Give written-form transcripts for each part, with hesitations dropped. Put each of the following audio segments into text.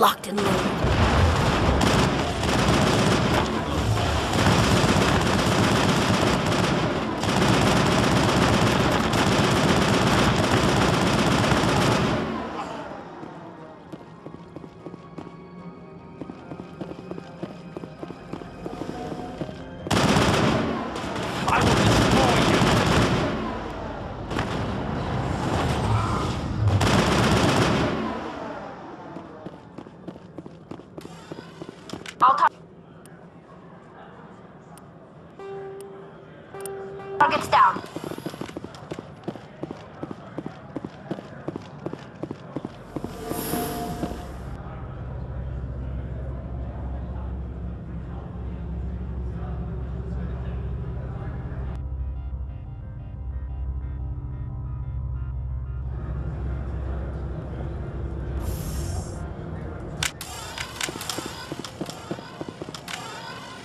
locked and loaded. Target's down.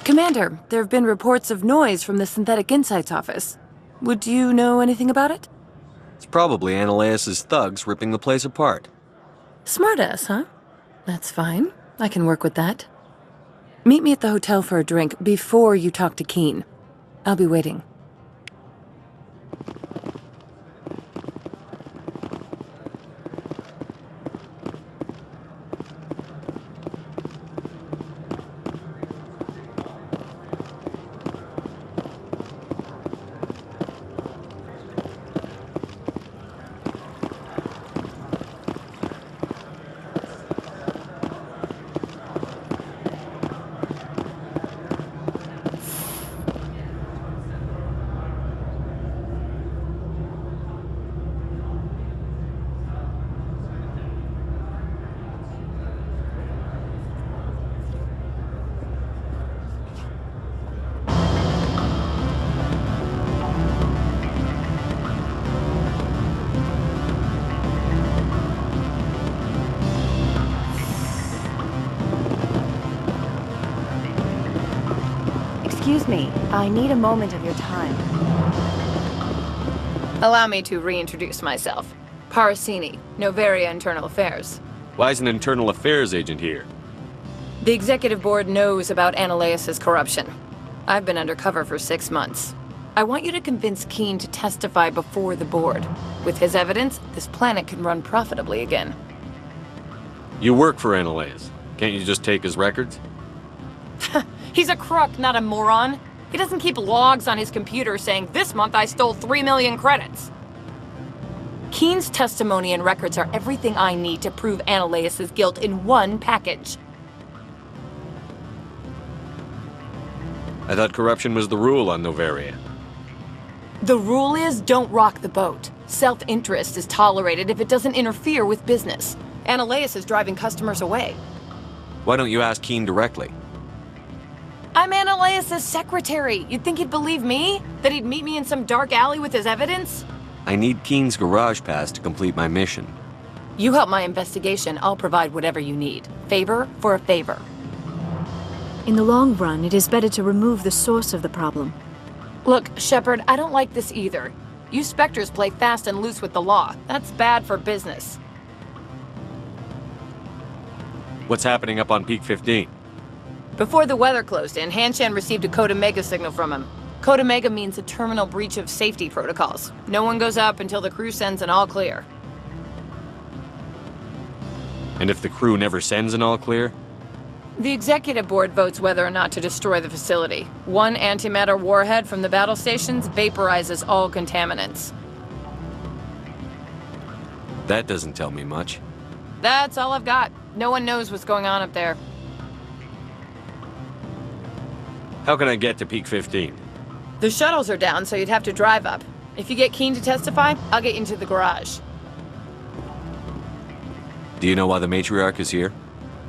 Commander, there have been reports of noise from the Synthetic Insights office. Would you know anything about it? It's probably Ananias' thugs ripping the place apart. Smartass, huh? That's fine. I can work with that. Meet me at the hotel for a drink before you talk to Keen. I'll be waiting. Excuse me, I need a moment of your time. Allow me to reintroduce myself. Parasini, Novaria Internal Affairs. Why is an internal affairs agent here? The executive board knows about Ananias' corruption. I've been undercover for 6 months. I want you to convince Keen to testify before the board. With his evidence, this planet can run profitably again. You work for Ananias. Can't you just take his records? He's a crook, not a moron. He doesn't keep logs on his computer saying, "This month I stole 3 million credits." Keen's testimony and records are everything I need to prove Ananias' guilt in one package. I thought corruption was the rule on Novaria. The rule is, don't rock the boat. Self-interest is tolerated if it doesn't interfere with business. Ananias is driving customers away. Why don't you ask Keen directly? I'm Ananias' secretary. You'd think he'd believe me? That he'd meet me in some dark alley with his evidence? I need Keen's garage pass to complete my mission. You help my investigation, I'll provide whatever you need. Favor for a favor. In the long run, it is better to remove the source of the problem. Look, Shepard, I don't like this either. You Spectres play fast and loose with the law. That's bad for business. What's happening up on Peak 15? Before the weather closed in, Hanshan received a Code Omega signal from him. Code Omega means a terminal breach of safety protocols. No one goes up until the crew sends an all clear. And if the crew never sends an all clear? The executive board votes whether or not to destroy the facility. One antimatter warhead from the battle stations vaporizes all contaminants. That doesn't tell me much. That's all I've got. No one knows what's going on up there. How can I get to Peak 15? The shuttles are down, so you'd have to drive up. If you get Keen to testify, I'll get you into the garage. Do you know why the matriarch is here?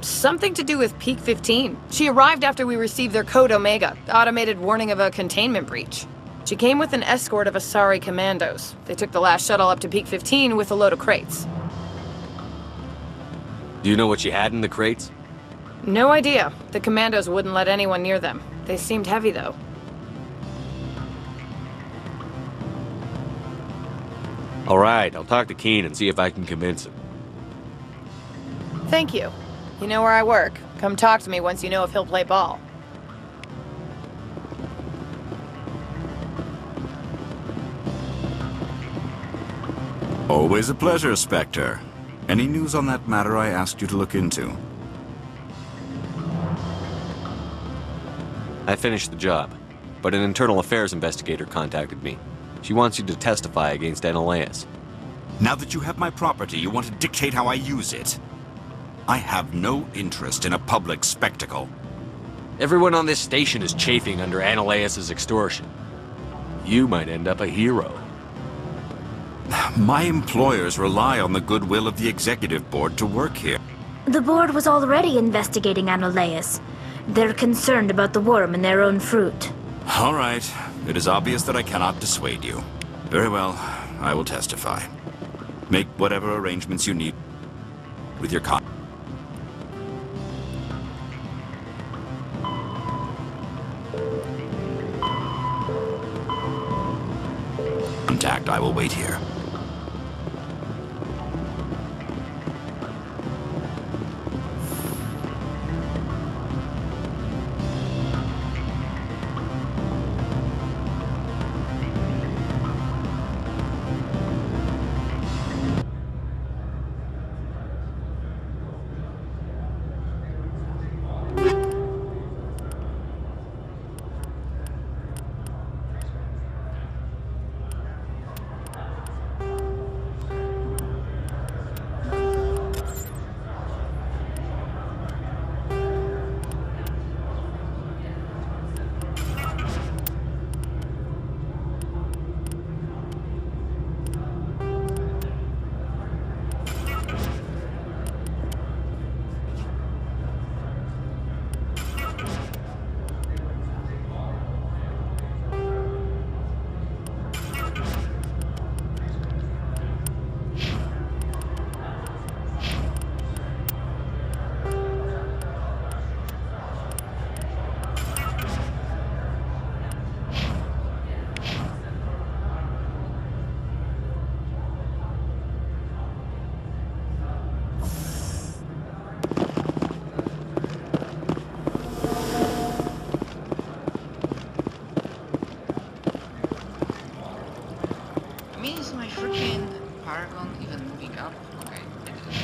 Something to do with Peak 15. She arrived after we received their Code Omega, automated warning of a containment breach. She came with an escort of Asari commandos. They took the last shuttle up to Peak 15 with a load of crates. Do you know what she had in the crates? No idea. The commandos wouldn't let anyone near them. They seemed heavy, though. All right, I'll talk to Keen and see if I can convince him. Thank you. You know where I work. Come talk to me once you know if he'll play ball. Always a pleasure, Spectre. Any news on that matter I asked you to look into? I finished the job, but an internal affairs investigator contacted me. She wants you to testify against Analeas. Now that you have my property, you want to dictate how I use it. I have no interest in a public spectacle. Everyone on this station is chafing under Analeas' extortion. You might end up a hero. My employers rely on the goodwill of the executive board to work here. The board was already investigating Analeas. They're concerned about the worm in their own fruit. All right. It is obvious that I cannot dissuade you. Very well. I will testify. Make whatever arrangements you need with your contact. I will wait here. Is my freaking Paragon even moving up? Okay, it is.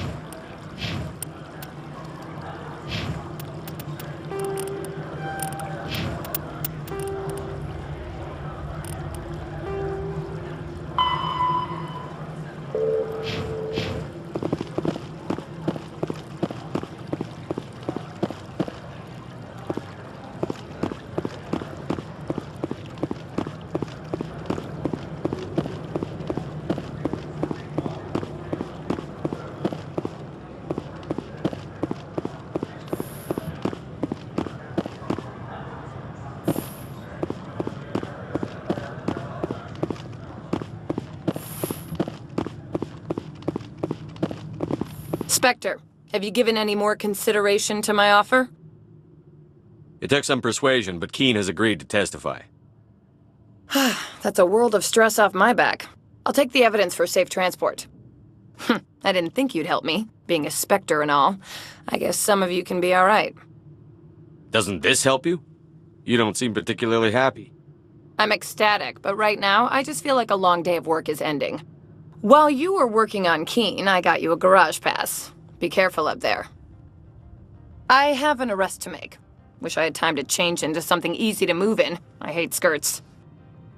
Spectre, have you given any more consideration to my offer? It took some persuasion, but Keen has agreed to testify. That's a world of stress off my back. I'll take the evidence for safe transport. I didn't think you'd help me, being a Spectre and all. I guess some of you can be all right. Doesn't this help you? You don't seem particularly happy. I'm ecstatic, but right now, I just feel like a long day of work is ending. While you were working on Keen, I got you a garage pass. Be careful up there. I have an arrest to make. Wish I had time to change into something easy to move in. I hate skirts.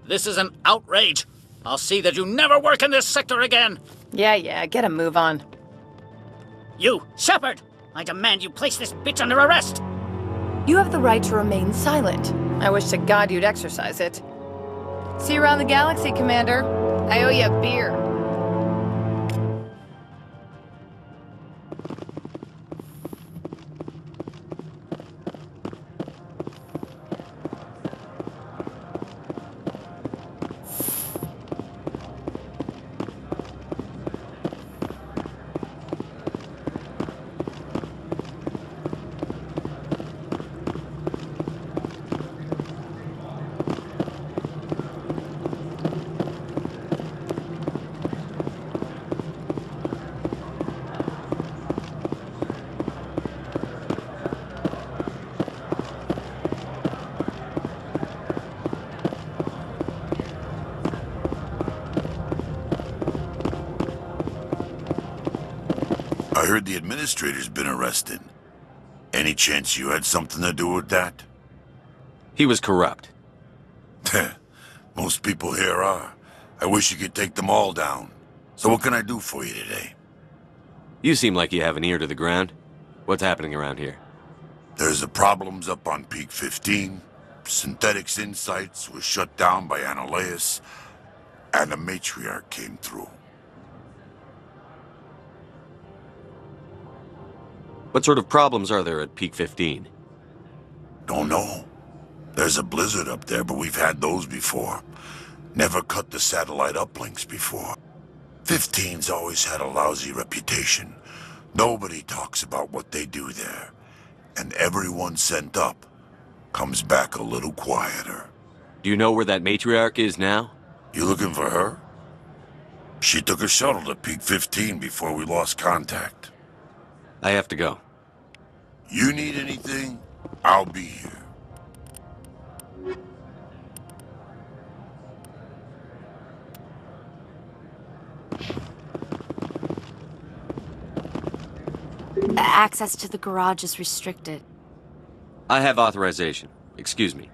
This is an outrage. I'll see that you never work in this sector again. Yeah, get a move on. You, Shepard! I demand you place this bitch under arrest! You have the right to remain silent. I wish to God you'd exercise it. See you around the galaxy, Commander. I owe you a beer. I heard the administrator's been arrested. Any chance you had something to do with that? He was corrupt. Most people here are. I wish you could take them all down. So what can I do for you today? You seem like you have an ear to the ground. What's happening around here? There's the problems up on Peak 15. Synthetics Insights was shut down by Analeus. And the matriarch came through. What sort of problems are there at Peak 15? Don't know. There's a blizzard up there, but we've had those before. Never cut the satellite uplinks before. 15's always had a lousy reputation. Nobody talks about what they do there. And everyone sent up comes back a little quieter. Do you know where that matriarch is now? You looking for her? She took a shuttle to Peak 15 before we lost contact. I have to go. You need anything? I'll be here. Access to the garage is restricted. I have authorization. Excuse me.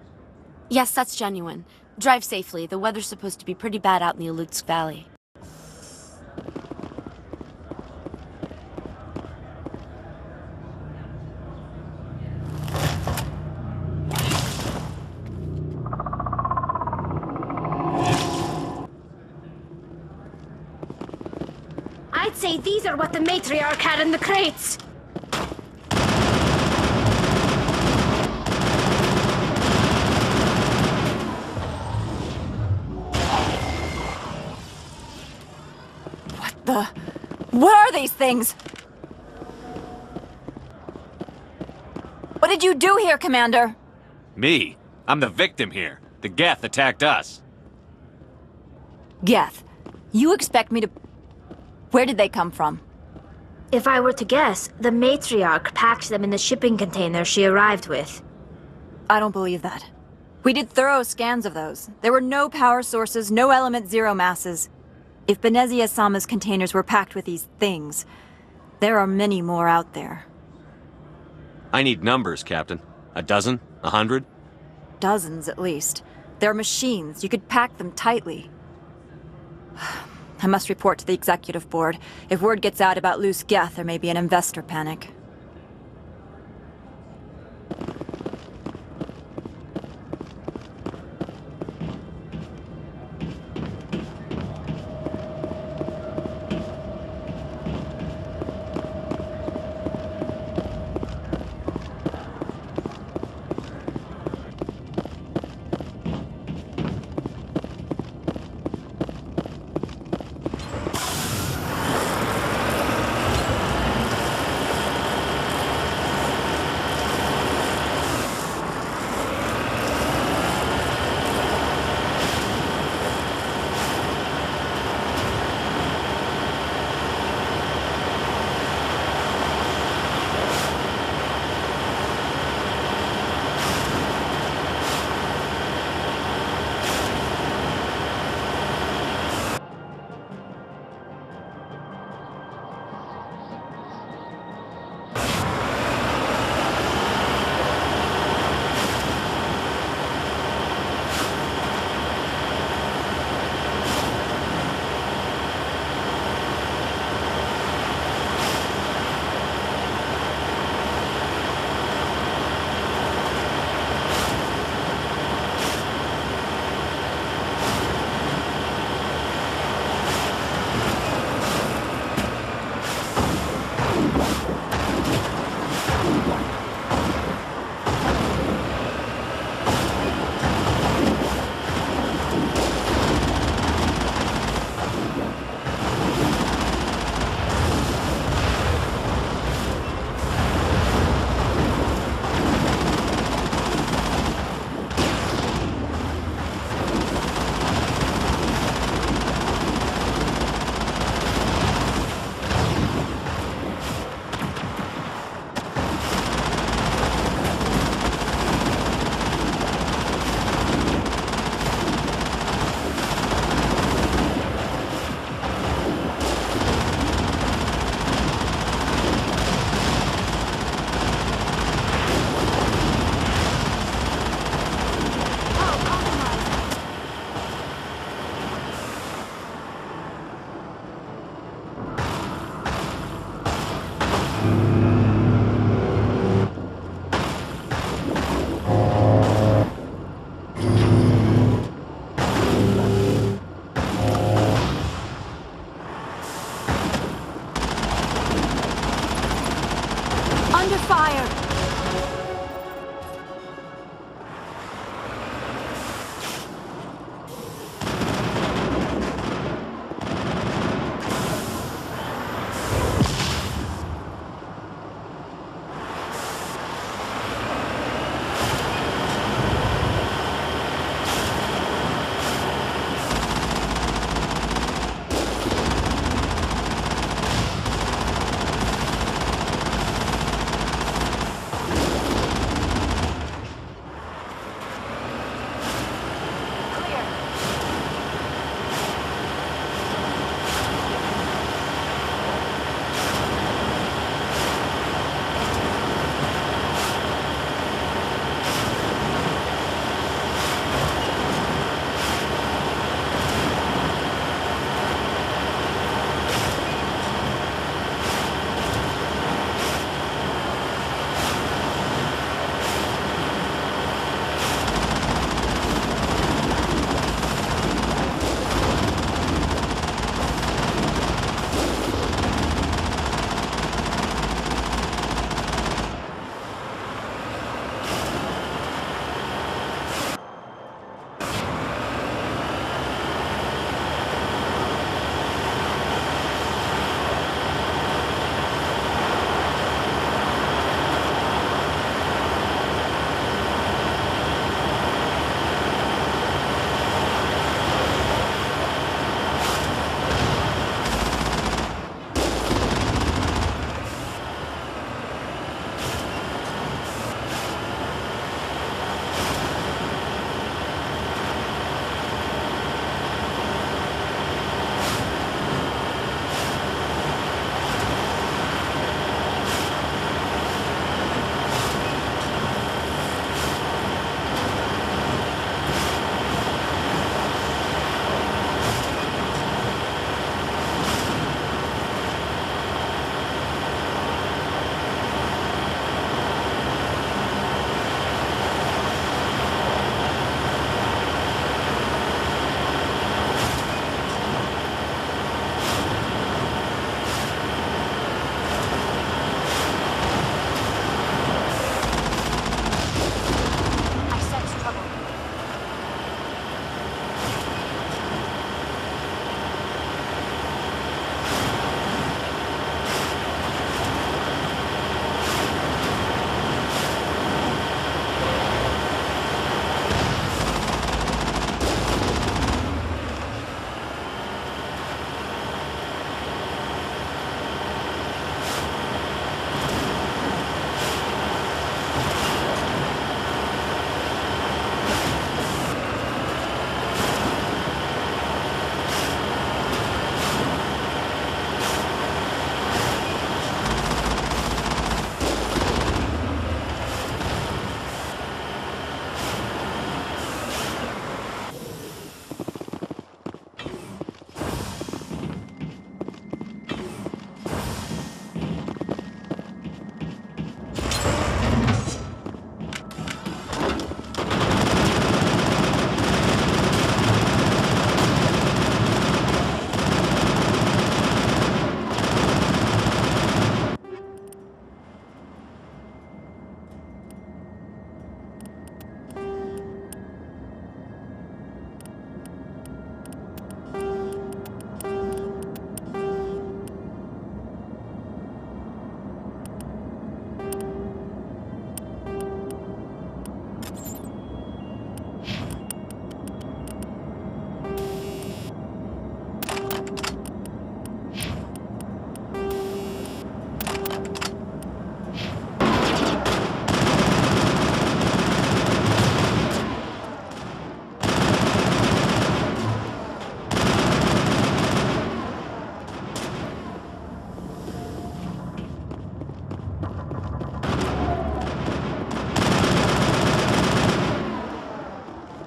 Yes, that's genuine. Drive safely. The weather's supposed to be pretty bad out in the Alutsk Valley. I'd say these are what the matriarch had in the crates. What are these things? What did you do here, Commander? Me? I'm the victim here. The Geth attacked us. Geth, you expect me to... Where did they come from? If I were to guess, the matriarch packed them in the shipping container she arrived with. I don't believe that. We did thorough scans of those. There were no power sources, no element zero masses. If Benezia-sama's containers were packed with these things, there are many more out there. I need numbers, Captain. A dozen? 100? Dozens, at least. They're machines. You could pack them tightly. I must report to the executive board. If word gets out about loose Geth, there may be an investor panic.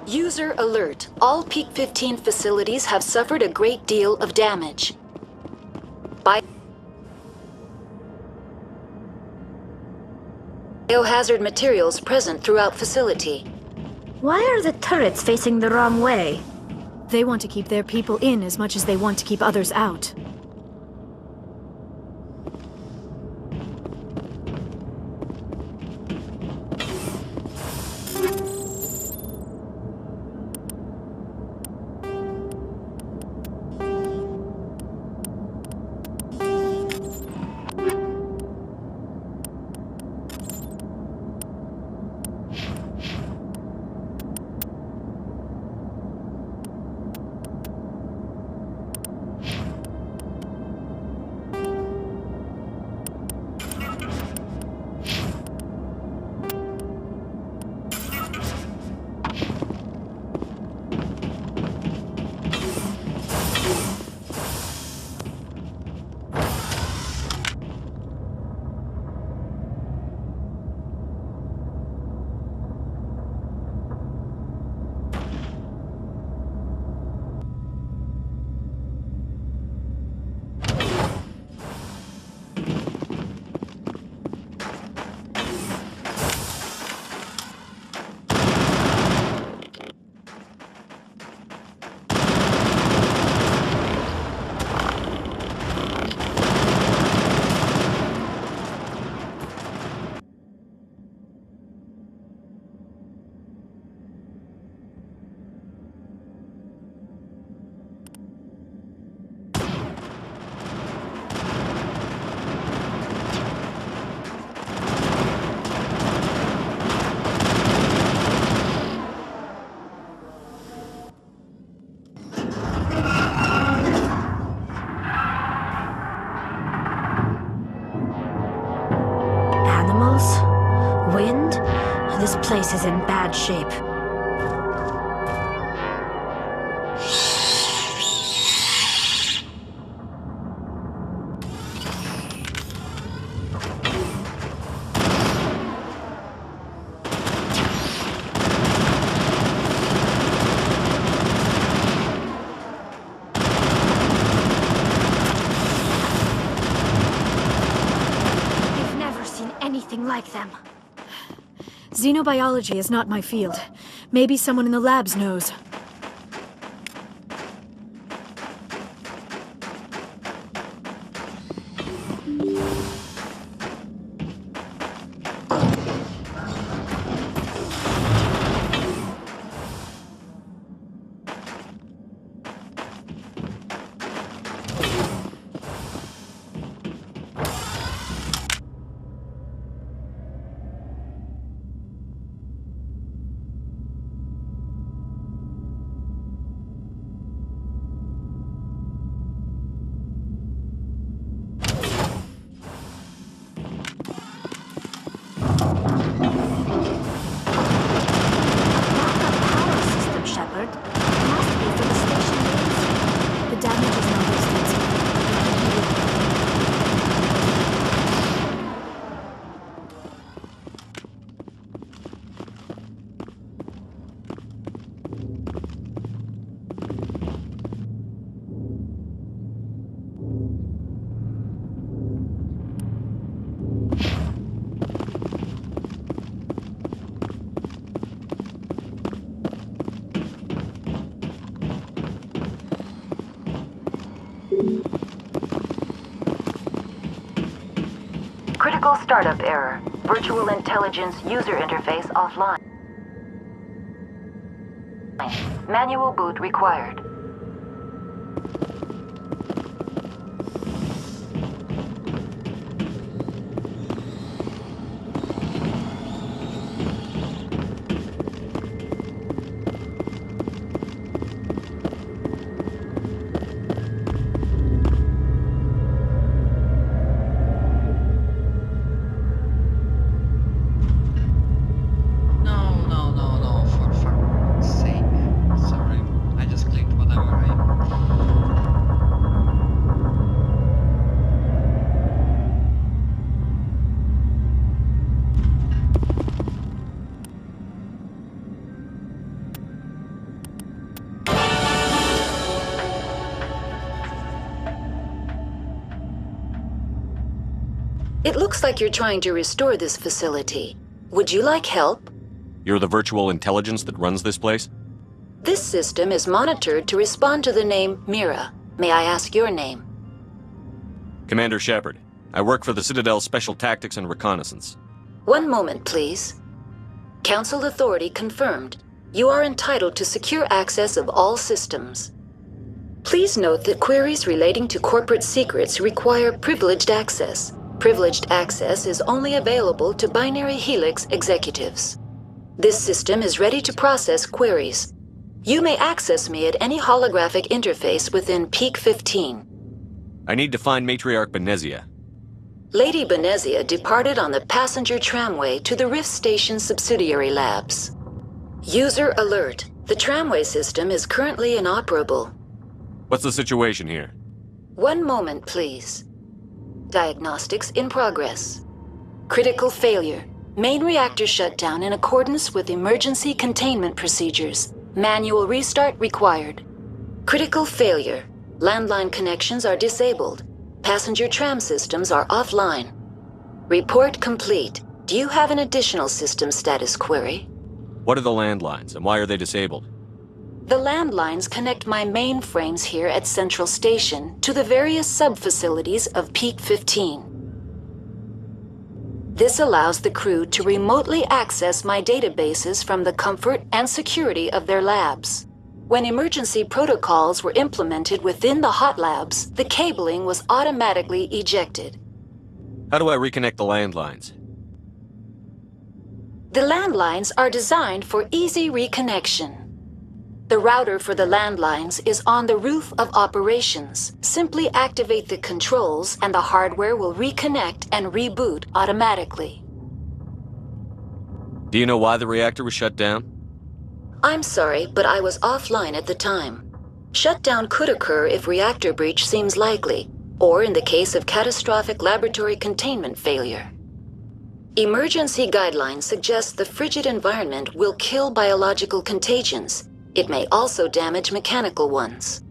User alert. All Peak 15 facilities have suffered a great deal of damage. Biohazard materials present throughout facility. Why are the turrets facing the wrong way? They want to keep their people in as much as they want to keep others out. Wind? This place is in bad shape. I've never seen anything like them. Xenobiology is not my field. Maybe someone in the labs knows. The damage is not extensive. Critical startup error. Virtual intelligence user interface offline. Manual boot required. No, for fuck's sake. Sorry, I just clicked It looks like you're trying to restore this facility. Would you like help? You're the virtual intelligence that runs this place? This system is monitored to respond to the name Mira. May I ask your name? Commander Shepard. I work for the Citadel's Special Tactics and Reconnaissance. One moment, please. Council authority confirmed. You are entitled to secure access of all systems. Please note that queries relating to corporate secrets require privileged access. Privileged access is only available to Binary Helix executives. This system is ready to process queries. You may access me at any holographic interface within Peak 15. I need to find Matriarch Benezia. Lady Benezia departed on the passenger tramway to the Rift Station subsidiary labs. User alert. The tramway system is currently inoperable. What's the situation here? One moment, please. Diagnostics in progress. Critical failure. Main reactor shutdown in accordance with emergency containment procedures. Manual restart required. Critical failure. Landline connections are disabled. Passenger tram systems are offline. Report complete. Do you have an additional system status query? What are the landlines, and why are they disabled? The landlines connect my mainframes here at Central Station to the various sub-facilities of Peak 15. This allows the crew to remotely access my databases from the comfort and security of their labs. When emergency protocols were implemented within the hot labs, the cabling was automatically ejected. How do I reconnect the landlines? The landlines are designed for easy reconnection. The router for the landlines is on the roof of operations. Simply activate the controls and the hardware will reconnect and reboot automatically. Do you know why the reactor was shut down? I'm sorry, but I was offline at the time. Shutdown could occur if reactor breach seems likely, or in the case of catastrophic laboratory containment failure. Emergency guidelines suggest the frigid environment will kill biological contagions. It may also damage mechanical ones.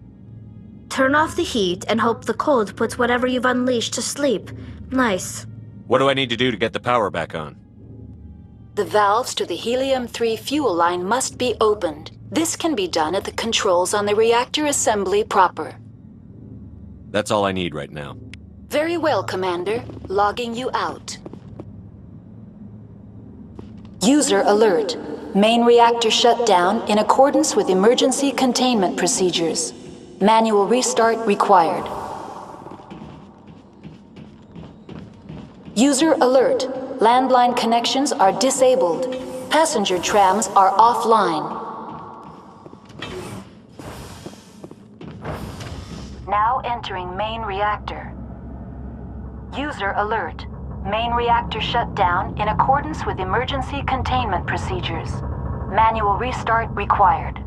Turn off the heat and hope the cold puts whatever you've unleashed to sleep. Nice. What do I need to do to get the power back on? The valves to the helium-3 fuel line must be opened. This can be done at the controls on the reactor assembly proper. That's all I need right now. Very well, Commander. Logging you out. User alert. Main reactor shut down in accordance with emergency containment procedures. Manual restart required. User alert. Landline connections are disabled. Passenger trams are offline. Now entering main reactor. User alert. Main reactor shut down in accordance with emergency containment procedures. Manual restart required.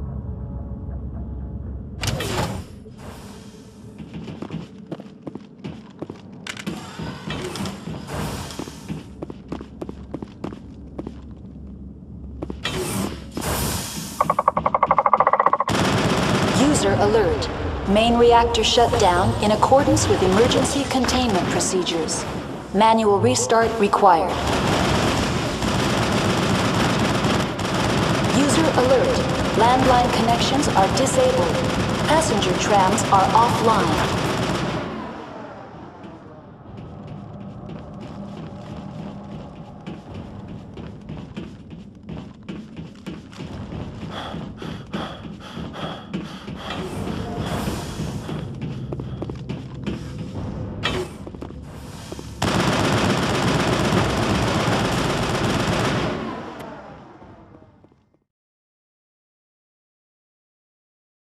User alert. Main reactor shut down in accordance with emergency containment procedures. Manual restart required. User alert. Landline connections are disabled. Passenger trams are offline.